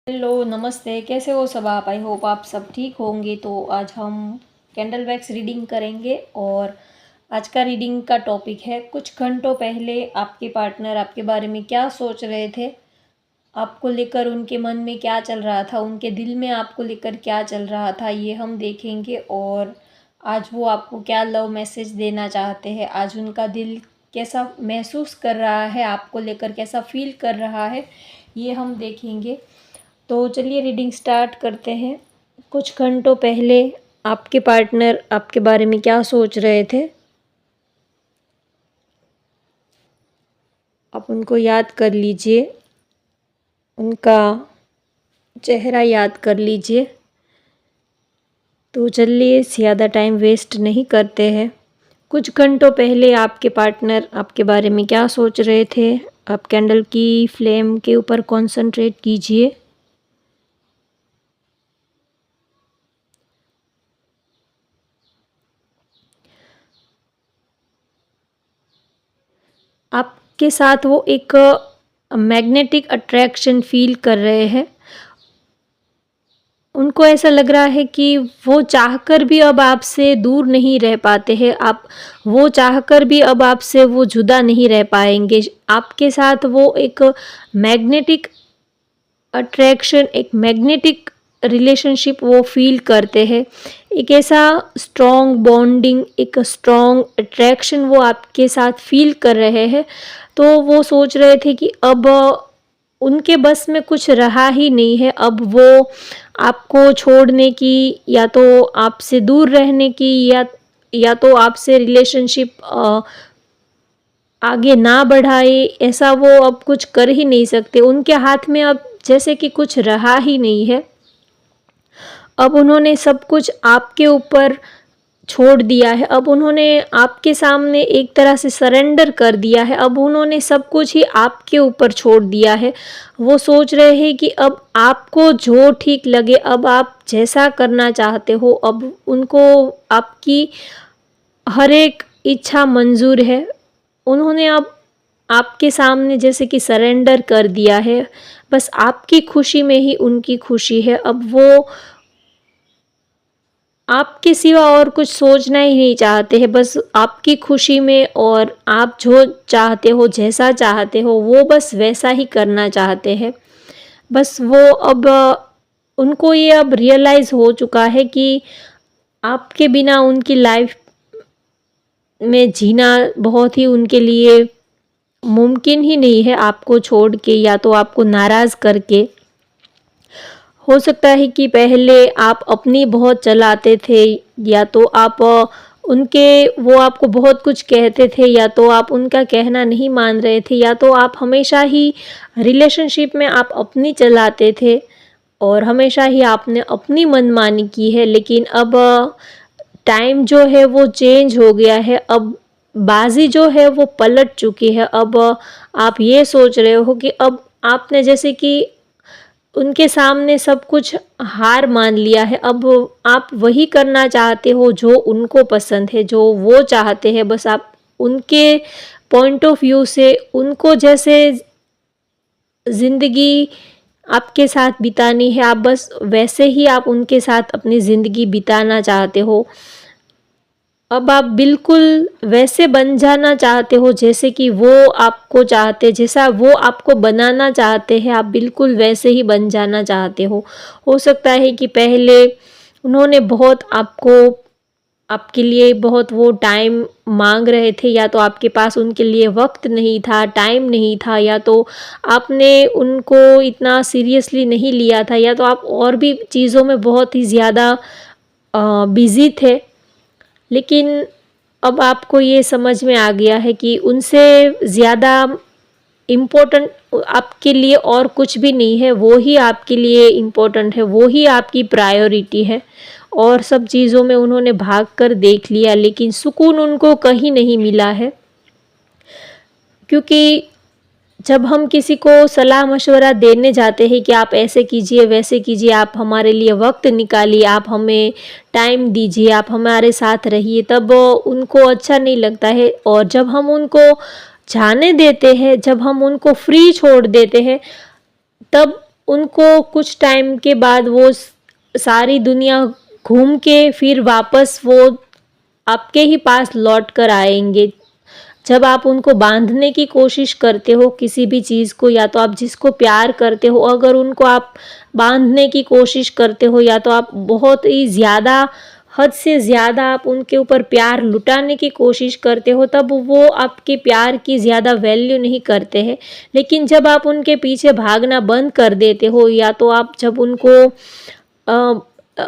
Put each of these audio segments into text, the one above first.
Hello, नमस्ते। कैसे हो सब आप? आई होप आप सब ठीक होंगे। तो आज हम कैंडल वैक्स रीडिंग करेंगे और आज का रीडिंग का टॉपिक है कुछ घंटों पहले आपके पार्टनर आपके बारे में क्या सोच रहे थे, आपको लेकर उनके मन में क्या चल रहा था, उनके दिल में आपको लेकर क्या चल रहा था, ये हम देखेंगे। और आज वो आपको क्या लव मैसेज देना चाहते हैं, आज उनका दिल कैसा महसूस कर रहा है, आपको लेकर कैसा फील कर रहा है, ये हम देखेंगे। तो चलिए रीडिंग स्टार्ट करते हैं। कुछ घंटों पहले आपके पार्टनर आपके बारे में क्या सोच रहे थे, आप उनको याद कर लीजिए, उनका चेहरा याद कर लीजिए। तो चलिए ज़्यादा टाइम वेस्ट नहीं करते हैं। कुछ घंटों पहले आपके पार्टनर आपके बारे में क्या सोच रहे थे, आप कैंडल की फ्लेम के ऊपर कंसंट्रेट कीजिए। आपके साथ वो एक मैग्नेटिक अट्रैक्शन फील कर रहे हैं। उनको ऐसा लग रहा है कि वो चाहकर भी अब आपसे दूर नहीं रह पाते हैं, आप वो चाहकर भी अब आपसे वो जुदा नहीं रह पाएंगे। आपके साथ वो एक मैग्नेटिक अट्रैक्शन, एक मैग्नेटिक रिलेशनशिप वो फील करते हैं। एक ऐसा स्ट्रॉन्ग बॉन्डिंग, एक स्ट्रॉन्ग अट्रैक्शन वो आपके साथ फील कर रहे हैं। तो वो सोच रहे थे कि अब उनके बस में कुछ रहा ही नहीं है, अब वो आपको छोड़ने की या तो आपसे दूर रहने की या तो आपसे रिलेशनशिप आगे ना बढ़ाए, ऐसा वो अब कुछ कर ही नहीं सकते। उनके हाथ में अब जैसे कि कुछ रहा ही नहीं है। अब उन्होंने सब कुछ आपके ऊपर छोड़ दिया है, अब उन्होंने आपके सामने एक तरह से सरेंडर कर दिया है, अब उन्होंने सब कुछ ही आपके ऊपर छोड़ दिया है। वो सोच रहे हैं कि अब आपको जो ठीक लगे, अब आप जैसा करना चाहते हो, अब उनको आपकी हर एक इच्छा मंजूर है। उन्होंने अब आपके सामने जैसे कि सरेंडर कर दिया है, बस आपकी खुशी में ही उनकी खुशी है। अब वो आपके सिवा और कुछ सोचना ही नहीं चाहते हैं, बस आपकी खुशी में, और आप जो चाहते हो, जैसा चाहते हो, वो बस वैसा ही करना चाहते हैं। बस वो अब उनको ये अब रियलाइज़ हो चुका है कि आपके बिना उनकी लाइफ में जीना बहुत ही उनके लिए मुमकिन ही नहीं है, आपको छोड़ के या तो आपको नाराज़ करके। हो सकता है कि पहले आप अपनी बहुत चलाते थे, या तो आप उनके वो आपको बहुत कुछ कहते थे, या तो आप उनका कहना नहीं मान रहे थे, या तो आप हमेशा ही रिलेशनशिप में आप अपनी चलाते थे और हमेशा ही आपने अपनी मनमानी की है। लेकिन अब टाइम जो है वो चेंज हो गया है, अब बाजी जो है वो पलट चुकी है। अब आप ये सोच रहे हो कि अब आपने जैसे कि उनके सामने सब कुछ हार मान लिया है, अब आप वही करना चाहते हो जो उनको पसंद है, जो वो चाहते हैं। बस आप उनके पॉइंट ऑफ व्यू से, उनको जैसे ज़िंदगी आपके साथ बितानी है, आप बस वैसे ही आप उनके साथ अपनी ज़िंदगी बिताना चाहते हो। अब आप बिल्कुल वैसे बन जाना चाहते हो जैसे कि वो आपको चाहते, जैसा वो आपको बनाना चाहते हैं, आप बिल्कुल वैसे ही बन जाना चाहते हो। हो सकता है कि पहले उन्होंने बहुत आपके लिए बहुत वो टाइम मांग रहे थे, या तो आपके पास उनके लिए वक्त नहीं था, टाइम नहीं था, या तो आपने उनको इतना सीरियसली नहीं लिया था, या तो आप और भी चीज़ों में बहुत ही ज़्यादा बिज़ी थे। लेकिन अब आपको ये समझ में आ गया है कि उनसे ज़्यादा इम्पोर्टेंट आपके लिए और कुछ भी नहीं है, वो ही आपके लिए इम्पोर्टेंट है, वो ही आपकी प्रायोरिटी है। और सब चीज़ों में उन्होंने भाग कर देख लिया, लेकिन सुकून उनको कहीं नहीं मिला है। क्योंकि जब हम किसी को सलाह मशवरा देने जाते हैं कि आप ऐसे कीजिए, वैसे कीजिए, आप हमारे लिए वक्त निकालिए, आप हमें टाइम दीजिए, आप हमारे साथ रहिए, तब उनको अच्छा नहीं लगता है। और जब हम उनको जाने देते हैं, जब हम उनको फ्री छोड़ देते हैं, तब उनको कुछ टाइम के बाद वो सारी दुनिया घूम के फिर वापस वो आपके ही पास लौट कर आएंगे। जब आप उनको बांधने की कोशिश करते हो किसी भी चीज़ को, या तो आप जिसको प्यार करते हो अगर उनको आप बांधने की कोशिश करते हो, या तो आप बहुत ही ज़्यादा हद से ज़्यादा आप उनके ऊपर प्यार लुटाने की कोशिश करते हो, तब वो आपके प्यार की ज़्यादा वैल्यू नहीं करते हैं। लेकिन जब आप उनके पीछे भागना बंद कर देते हो, या तो आप जब उनको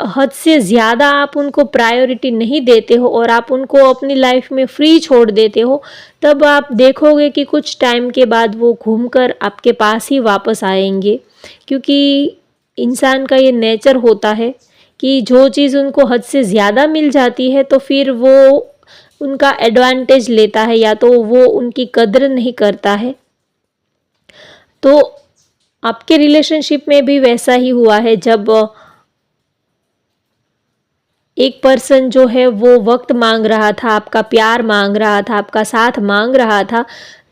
हद से ज़्यादा आप उनको प्रायोरिटी नहीं देते हो और आप उनको अपनी लाइफ में फ्री छोड़ देते हो, तब आप देखोगे कि कुछ टाइम के बाद वो घूमकर आपके पास ही वापस आएंगे। क्योंकि इंसान का ये नेचर होता है कि जो चीज़ उनको हद से ज़्यादा मिल जाती है तो फिर वो उनका एडवांटेज लेता है, या तो वो उनकी कद्र नहीं करता है। तो आपके रिलेशनशिप में भी वैसा ही हुआ है, जब एक पर्सन जो है वो वक्त मांग रहा था, आपका प्यार मांग रहा था, आपका साथ मांग रहा था,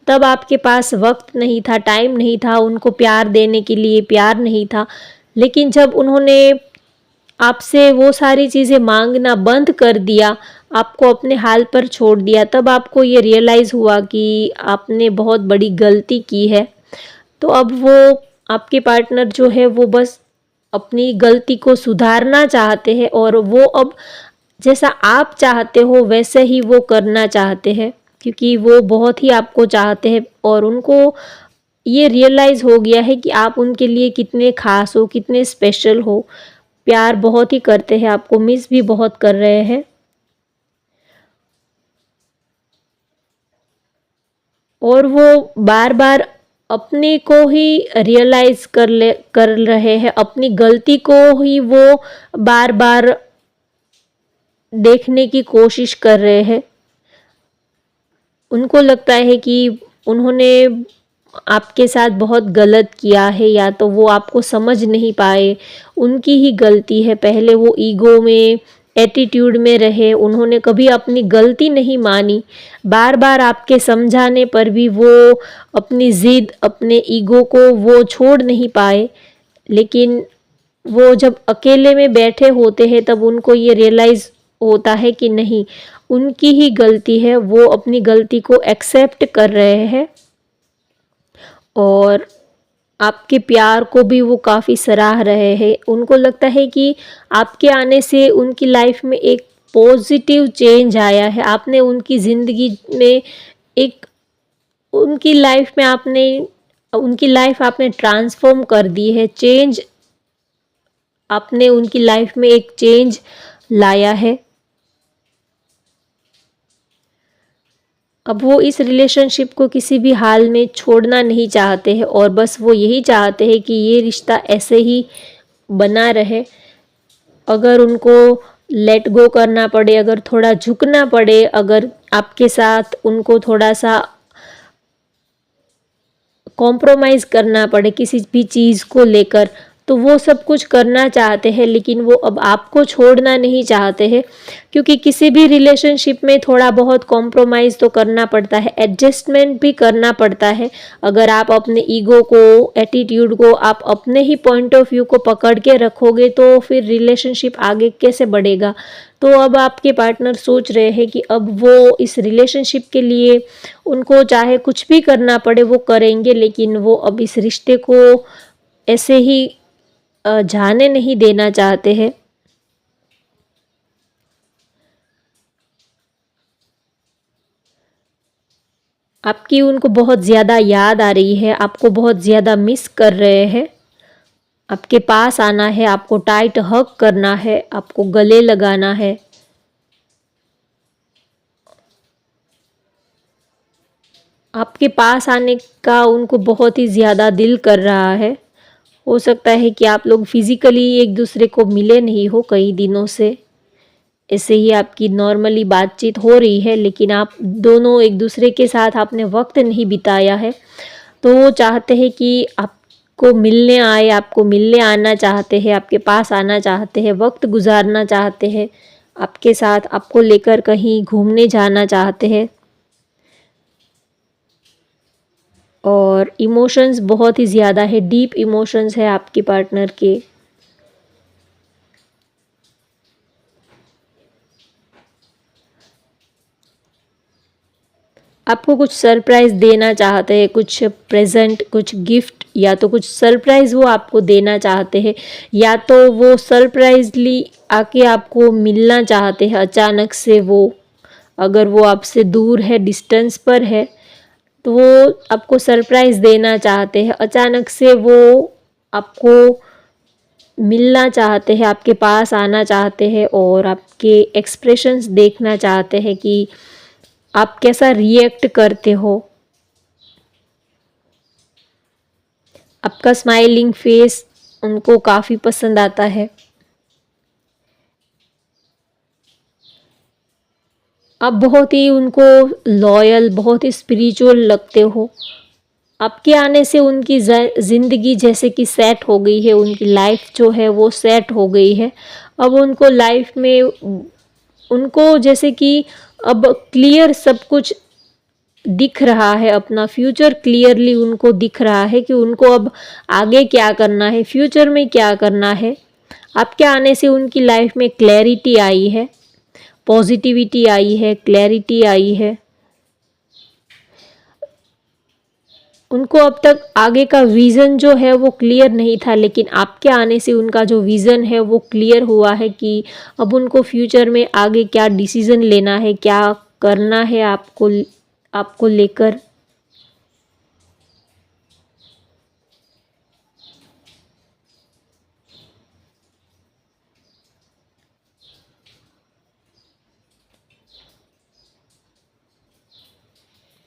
तब आपके पास वक्त नहीं था, टाइम नहीं था, उनको प्यार देने के लिए प्यार नहीं था। लेकिन जब उन्होंने आपसे वो सारी चीज़ें मांगना बंद कर दिया, आपको अपने हाल पर छोड़ दिया, तब आपको ये रियलाइज़ हुआ कि आपने बहुत बड़ी गलती की है। तो अब वो आपके पार्टनर जो है वो बस अपनी गलती को सुधारना चाहते हैं, और वो अब जैसा आप चाहते हो वैसे ही वो करना चाहते हैं, क्योंकि वो बहुत ही आपको चाहते हैं और उनको ये रियलाइज़ हो गया है कि आप उनके लिए कितने खास हो, कितने स्पेशल हो। प्यार बहुत ही करते हैं, आपको मिस भी बहुत कर रहे हैं। और वो बार बार अपने को ही रियलाइज़ कर रहे हैं, अपनी गलती को ही वो बार बार देखने की कोशिश कर रहे हैं। उनको लगता है कि उन्होंने आपके साथ बहुत गलत किया है, या तो वो आपको समझ नहीं पाए, उनकी ही गलती है। पहले वो ईगो में, एटीट्यूड में रहे, उन्होंने कभी अपनी गलती नहीं मानी। बार बार आपके समझाने पर भी वो अपनी ज़िद, अपने ईगो को वो छोड़ नहीं पाए। लेकिन वो जब अकेले में बैठे होते हैं तब उनको ये रियलाइज़ होता है कि नहीं, उनकी ही गलती है, वो अपनी गलती को एक्सेप्ट कर रहे हैं और आपके प्यार को भी वो काफ़ी सराह रहे हैं। उनको लगता है कि आपके आने से उनकी लाइफ में एक पॉजिटिव चेंज आया है। आपने उनकी ज़िंदगी में एक उनकी लाइफ आपने ट्रांसफॉर्म कर दी है। आपने उनकी लाइफ में एक चेंज लाया है। अब वो इस रिलेशनशिप को किसी भी हाल में छोड़ना नहीं चाहते हैं, और बस वो यही चाहते हैं कि ये रिश्ता ऐसे ही बना रहे। अगर उनको लेट गो करना पड़े, अगर थोड़ा झुकना पड़े, अगर आपके साथ उनको थोड़ा सा कॉम्प्रोमाइज़ करना पड़े किसी भी चीज़ को लेकर, तो वो सब कुछ करना चाहते हैं। लेकिन वो अब आपको छोड़ना नहीं चाहते हैं, क्योंकि किसी भी रिलेशनशिप में थोड़ा बहुत कॉम्प्रोमाइज़ तो करना पड़ता है, एडजस्टमेंट भी करना पड़ता है। अगर आप अपने ईगो को, एटीट्यूड को, आप अपने ही पॉइंट ऑफ व्यू को पकड़ के रखोगे तो फिर रिलेशनशिप आगे कैसे बढ़ेगा। तो अब आपके पार्टनर सोच रहे हैं कि अब वो इस रिलेशनशिप के लिए उनको चाहे कुछ भी करना पड़े वो करेंगे, लेकिन वो अब इस रिश्ते को ऐसे ही जाने नहीं देना चाहते हैं। आपकी उनको बहुत ज़्यादा याद आ रही है, आपको बहुत ज़्यादा मिस कर रहे हैं। आपके पास आना है, आपको टाइट हग करना है, आपको गले लगाना है। आपके पास आने का उनको बहुत ही ज़्यादा दिल कर रहा है। हो सकता है कि आप लोग फिज़िकली एक दूसरे को मिले नहीं हो कई दिनों से। ऐसे ही आपकी नॉर्मली बातचीत हो रही है, लेकिन आप दोनों एक दूसरे के साथ आपने वक्त नहीं बिताया है। तो वो चाहते हैं कि आपको मिलने आए, आपको मिलने आना चाहते हैं, आपके पास आना चाहते हैं, वक्त गुजारना चाहते हैं आपके साथ, आपको लेकर कहीं घूमने जाना चाहते हैं। और इमोशंस बहुत ही ज़्यादा है, डीप इमोशंस है आपके पार्टनर के। आपको कुछ सरप्राइज़ देना चाहते हैं, कुछ प्रेजेंट, कुछ गिफ्ट, या तो कुछ सरप्राइज़ वो आपको देना चाहते हैं, या तो वो सरप्राइजली आके आपको मिलना चाहते हैं अचानक से। वो अगर वो आपसे दूर है, डिस्टेंस पर है, तो वो आपको सरप्राइज़ देना चाहते हैं अचानक से। वो आपको मिलना चाहते हैं, आपके पास आना चाहते हैं और आपके एक्सप्रेशंस देखना चाहते हैं कि आप कैसा रिएक्ट करते हो। आपका स्माइलिंग फेस उनको काफ़ी पसंद आता है। आप बहुत ही उनको लॉयल, बहुत ही स्पिरिचुअल लगते हो। आपके आने से उनकी ज़िंदगी जैसे कि सेट हो गई है, उनकी लाइफ जो है वो सेट हो गई है। अब उनको लाइफ में उनको जैसे कि अब क्लियर सब कुछ दिख रहा है, अपना फ्यूचर क्लियरली उनको दिख रहा है कि उनको अब आगे क्या करना है, फ्यूचर में क्या करना है। आपके आने से उनकी लाइफ में क्लैरिटी आई है, पॉजिटिविटी आई है, क्लैरिटी आई है। उनको अब तक आगे का विज़न जो है वो क्लियर नहीं था, लेकिन आपके आने से उनका जो विज़न है वो क्लियर हुआ है कि अब उनको फ्यूचर में आगे क्या डिसीज़न लेना है, क्या करना है आपको आपको लेकर।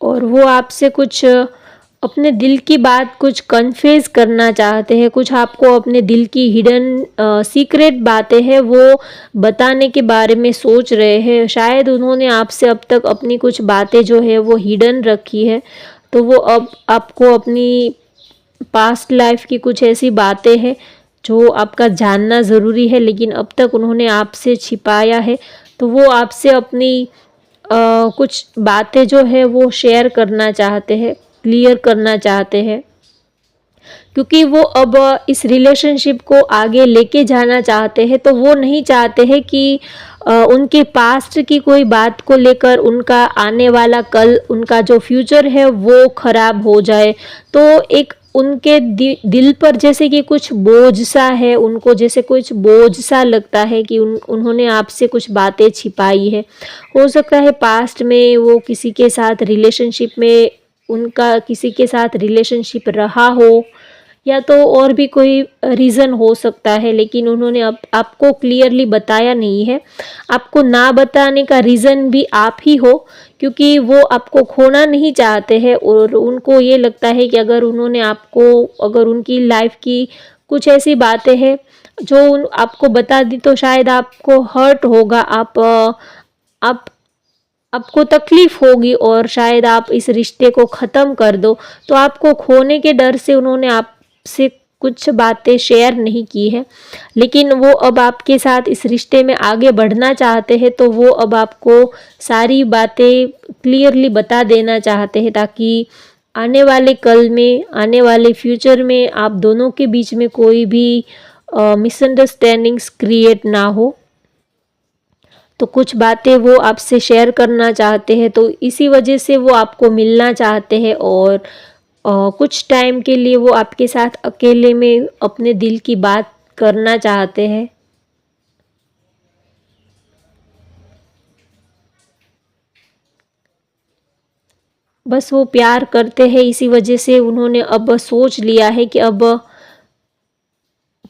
और वो आपसे कुछ अपने दिल की बात कुछ कन्फेस करना चाहते हैं, कुछ आपको अपने दिल की हिडन सीक्रेट बातें हैं वो बताने के बारे में सोच रहे हैं। शायद उन्होंने आपसे अब तक अपनी कुछ बातें जो है वो हिडन रखी है, तो वो अब आपको अपनी पास्ट लाइफ की कुछ ऐसी बातें हैं जो आपका जानना ज़रूरी है, लेकिन अब तक उन्होंने आपसे छिपाया है। तो वो आपसे अपनी कुछ बातें जो है वो शेयर करना चाहते हैं, क्लियर करना चाहते हैं, क्योंकि वो अब इस रिलेशनशिप को आगे लेके जाना चाहते हैं। तो वो नहीं चाहते हैं कि उनके पास्ट की कोई बात को लेकर उनका आने वाला कल, उनका जो फ्यूचर है वो खराब हो जाए। तो एक उनके दिल पर जैसे कि कुछ बोझ सा है, उनको जैसे कुछ बोझ सा लगता है कि उन्होंने आपसे कुछ बातें छिपाई है। हो सकता है पास्ट में वो किसी के साथ रिलेशनशिप में, उनका किसी के साथ रिलेशनशिप रहा हो, या तो और भी कोई रीज़न हो सकता है, लेकिन उन्होंने अब आपको क्लियरली बताया नहीं है। आपको ना बताने का रीज़न भी आप ही हो, क्योंकि वो आपको खोना नहीं चाहते हैं और उनको ये लगता है कि अगर उन्होंने आपको, अगर उनकी लाइफ की कुछ ऐसी बातें हैं जो आपको बता दी तो शायद आपको हर्ट होगा, आप आपको तकलीफ़ होगी और शायद आप इस रिश्ते को ख़त्म कर दो। तो आपको खोने के डर से उन्होंने आपसे कुछ बातें शेयर नहीं की है, लेकिन वो अब आपके साथ इस रिश्ते में आगे बढ़ना चाहते हैं। तो वो अब आपको सारी बातें क्लियरली बता देना चाहते हैं, ताकि आने वाले कल में, आने वाले फ्यूचर में आप दोनों के बीच में कोई भी मिसअंडरस्टैंडिंग्स क्रिएट ना हो। तो कुछ बातें वो आपसे शेयर करना चाहते हैं, तो इसी वजह से वो आपको मिलना चाहते हैं और कुछ टाइम के लिए वो आपके साथ अकेले में अपने दिल की बात करना चाहते हैं। बस वो प्यार करते हैं, इसी वजह से उन्होंने अब सोच लिया है कि अब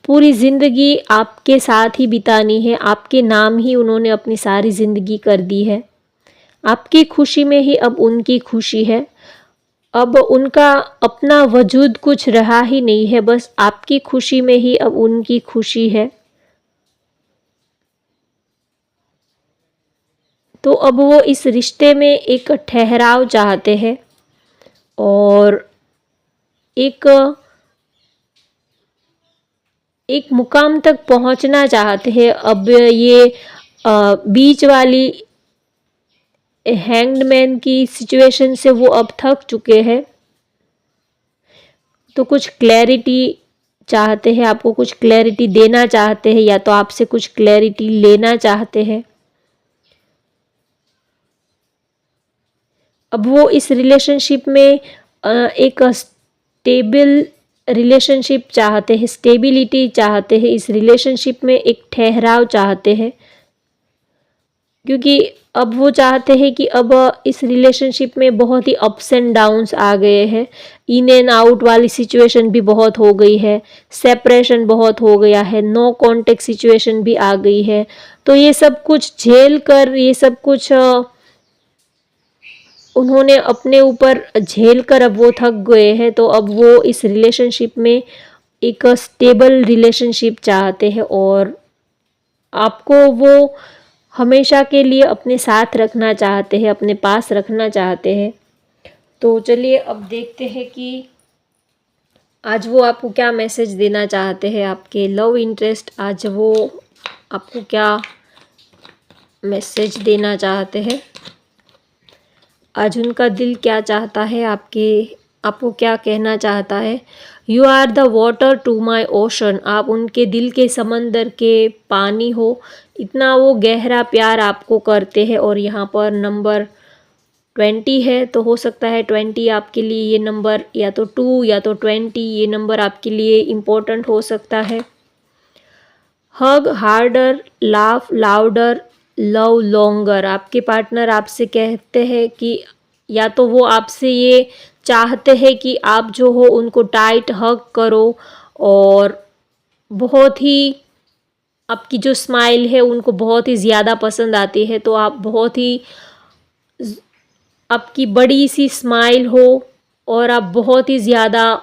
पूरी ज़िंदगी आपके साथ ही बितानी है। आपके नाम ही उन्होंने अपनी सारी ज़िंदगी कर दी है। आपकी खुशी में ही अब उनकी खुशी है। अब उनका अपना वजूद कुछ रहा ही नहीं है, बस आपकी खुशी में ही अब उनकी खुशी है। तो अब वो इस रिश्ते में एक ठहराव चाहते हैं और एक एक मुकाम तक पहुंचना चाहते हैं। अब ये बीच वाली हैंग्ड मैन की सिचुएशन से वो अब थक चुके हैं। तो कुछ क्लैरिटी चाहते हैं, आपको कुछ क्लैरिटी देना चाहते हैं, या तो आपसे कुछ क्लैरिटी लेना चाहते हैं। अब वो इस रिलेशनशिप में एक स्टेबल रिलेशनशिप चाहते हैं, स्टेबिलिटी चाहते हैं, इस रिलेशनशिप में एक ठहराव चाहते हैं, क्योंकि अब वो चाहते हैं कि अब इस रिलेशनशिप में बहुत ही अप्स एंड डाउन्स आ गए हैं, इन एंड आउट वाली सिचुएशन भी बहुत हो गई है, सेपरेशन बहुत हो गया है, नो कांटेक्ट सिचुएशन भी आ गई है। तो ये सब कुछ झेल कर, ये सब कुछ उन्होंने अपने ऊपर झेल कर अब वो थक गए हैं। तो अब वो इस रिलेशनशिप में एक स्टेबल रिलेशनशिप चाहते हैं और आपको वो हमेशा के लिए अपने साथ रखना चाहते हैं, अपने पास रखना चाहते हैं। तो चलिए अब देखते हैं कि आज वो आपको क्या मैसेज देना चाहते हैं, आपके लव इंटरेस्ट आज वो आपको क्या मैसेज देना चाहते हैं, आज उनका दिल क्या चाहता है, आपको क्या कहना चाहता है। You are the water to my ocean, आप उनके दिल के समंदर के पानी हो, इतना वो गहरा प्यार आपको करते हैं। और यहाँ पर नंबर 20 है, तो हो सकता है 20 आपके लिए ये नंबर, या तो 2 या तो 20, ये नंबर आपके लिए इम्पोर्टेंट हो सकता है। Hug harder, laugh louder, love longer, आपके पार्टनर आपसे कहते हैं कि या तो वो आपसे ये चाहते हैं कि आप जो हो उनको टाइट हग करो, और बहुत ही आपकी जो स्माइल है उनको बहुत ही ज़्यादा पसंद आती है। तो आप बहुत ही आपकी बड़ी सी स्माइल हो और आप बहुत ही ज़्यादा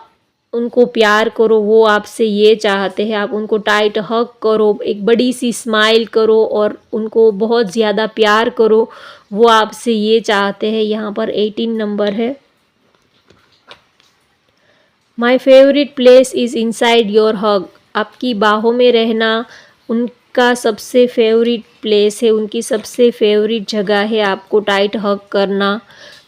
उनको प्यार करो, वो आपसे ये चाहते हैं। आप उनको टाइट हग करो, एक बड़ी सी स्माइल करो और उनको बहुत ज़्यादा प्यार करो, वो आपसे ये चाहते हैं। यहाँ पर 18 नंबर है। My favourite place is inside your hug, आपकी बाहों में रहना उनका सबसे फेवरेट प्लेस है, उनकी सबसे फेवरेट जगह है आपको टाइट हग करना।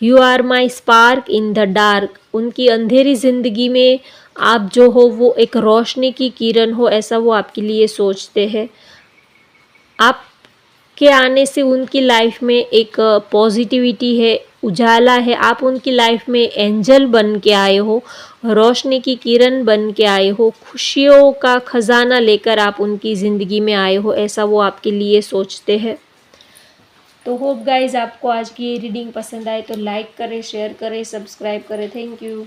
You are my spark in the dark, उनकी अंधेरी ज़िंदगी में आप जो हो वो एक रोशनी की किरण हो, ऐसा वो आपके लिए सोचते हैं। आपके आने से उनकी लाइफ में एक पॉजिटिविटी है, उजाला है, आप उनकी लाइफ में एंजल बन के आए हो, रोशनी की किरण बन के आए हो, खुशियों का खजाना लेकर आप उनकी ज़िंदगी में आए हो, ऐसा वो आपके लिए सोचते हैं। तो होप गाइज आपको आज की ये रीडिंग पसंद आए तो लाइक करें, शेयर करें, सब्सक्राइब करें। Thank you.